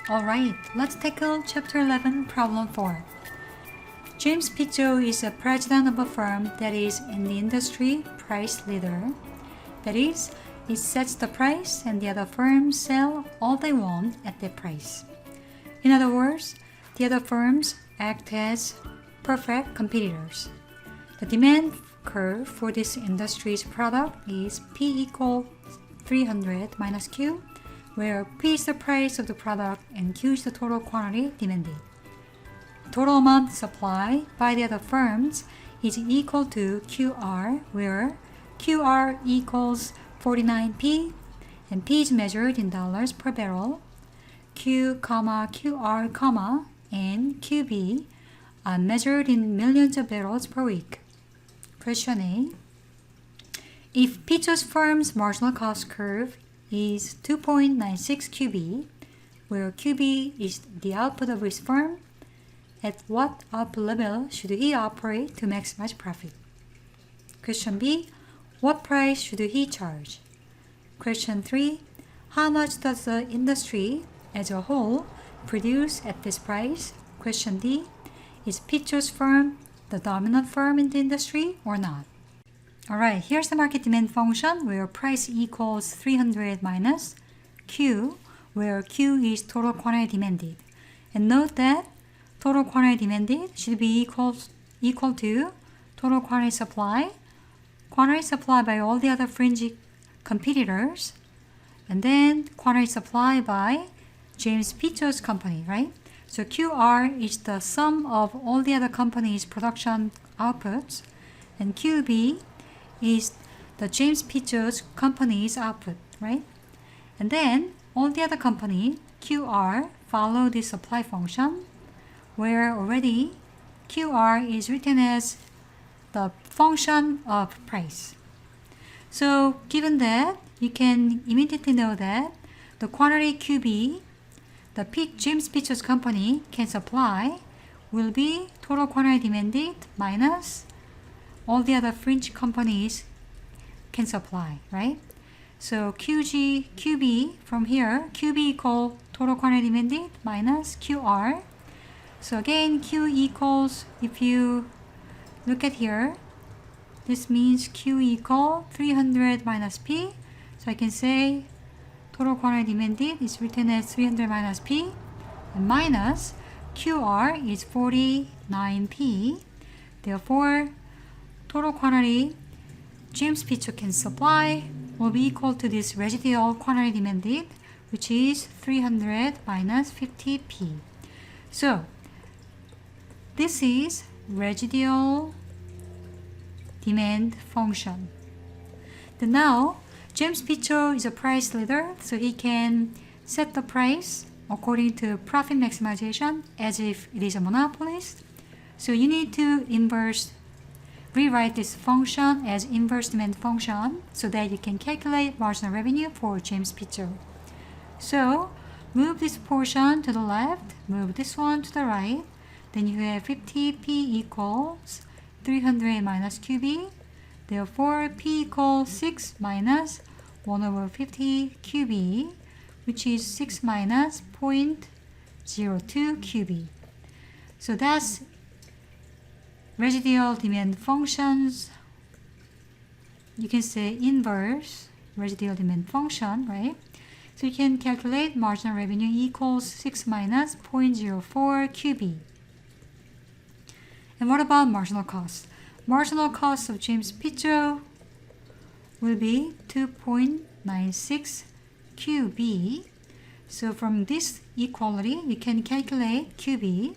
Alright, let's tackle Chapter 11, Problem 4. James Pitcho is a president of a firm that is in the industry price leader. That is, it sets the price and the other firms sell all they want at that price. In other words, the other firms act as perfect competitors. The demand curve for this industry's product is P equals 300 minus Q, where P is the price of the product and Q is the total quantity demanded. Total amount supplied by the other firms is equal to QR, where QR equals 49P and P is measured in dollars per barrel. Q, QR, and QB are measured in millions of barrels per week. Question A. If Pitcho's firm's marginal cost curve is 2.96 QB, where QB is the output of his firm, at what output level should he operate to maximize profit? Question B. What price should he charge? Question 3. How much does the industry as a whole produce at this price? Question D. Is Pitcho's firm the dominant firm in the industry or not? Alright, here's the market demand function where price equals 300 minus Q, where Q is total quantity demanded. And note that total quantity demanded should be equal to total quantity supply by all the other fringe competitors, and then quantity supply by James Pitcho's company, right? So QR is the sum of all the other companies' production outputs, and QB is the James Pitcho's company's output, right? And then all the other company, QR, follow the supply function, where already QR is written as the function of price. So given that, you can immediately know that the quantity QB the James Pitcho's company can supply will be total quantity demanded minus all the other fringe companies can supply, right? So QB from here, QB equal total quantity demanded minus QR. So again, Q equals, if you look at here, this means Q equal 300 minus P. So I can say total quantity demanded is written as 300 minus P, and minus QR is 49P. Therefore, total quantity James Pitcho can supply will be equal to this residual quantity demanded, which is 300 minus 50P. So, this is residual demand function. Then now, James Pitcho is a price leader, so he can set the price according to profit maximization as if it is a monopolist. So you need to rewrite this function as inverse demand function so that you can calculate marginal revenue for James Pitcho. So move this portion to the left, move this one to the right, then you have 50P equals 300 minus QB. Therefore, P equals 6 minus 1 over 50 QB, which is 6 minus 0.02 QB. So that's residual demand functions. You can say inverse residual demand function, right? So you can calculate marginal revenue equals 6 minus 0.04 QB. And what about marginal cost? Marginal cost of James Pitcho will be 2.96 QB. So from this equality, you can calculate QB.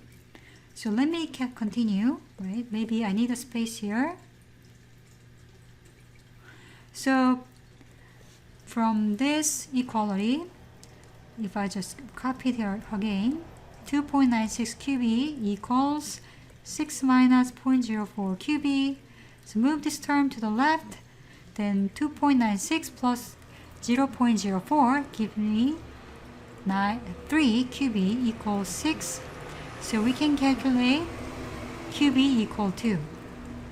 So let me continue, right? Maybe I need a space here. So from this equality, if I just copy it here again, 2.96 QB equals 6 minus 0.04 QB. So move this term to the left, then 2.96 plus 0.04 gives me 3 QB equals 6. So we can calculate QB equal to.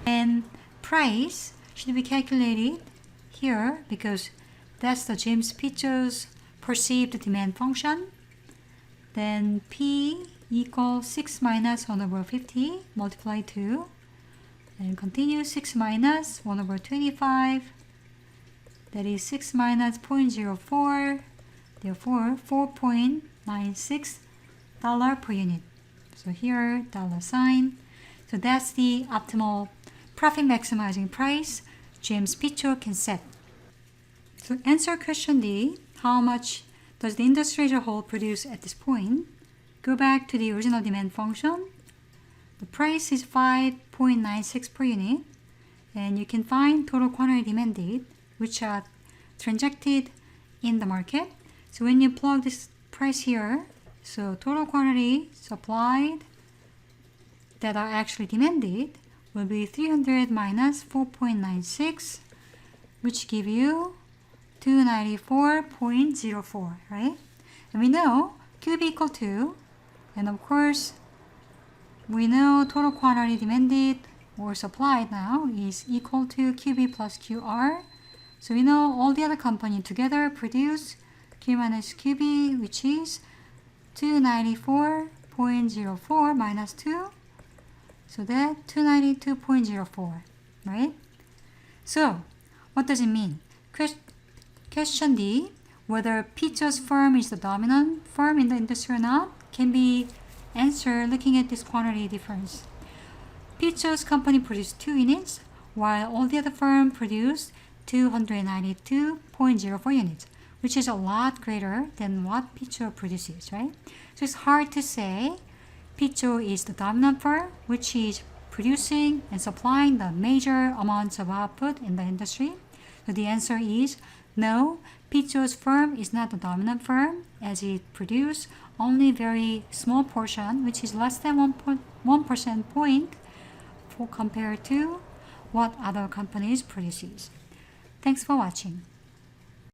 And price should be calculated here because that's the James Pitcho's perceived demand function. Then P equals 6 minus 1 over 50 multiplied 2. And continue 6 minus 1 over 25. That is 6 minus 0.04. Therefore, $4.96 per unit. So here, dollar sign. So that's the optimal profit maximizing price James Pichot can set. So answer question D, how much does the industry as a whole produce at this point? Go back to the original demand function. The price is 5.96 per unit, and you can find total quantity demanded, which are transacted in the market. So when you plug this price here, so total quantity supplied that are actually demanded will be 300 minus 4.96, which give you 294.04, right? And we know QB equal to, and of course, we know total quantity demanded or supplied now is equal to QB plus QR. So we know all the other company together produce Q minus QB, which is 294.04 minus 2. So that 292.04, right? So what does it mean? Question D, whether Pichot's firm is the dominant firm in the industry or not, can be answered looking at this quantity difference. Pichot's company produced 2 units, while all the other firms produced 292.04 units, which is a lot greater than what Pichot produces, right? So it's hard to say Pichot is the dominant firm, which is producing and supplying the major amounts of output in the industry. So the answer is no, Pichot's firm is not the dominant firm, as it produces only very small portion, which is less than 1% point compared to what other companies produces. Thanks for watching.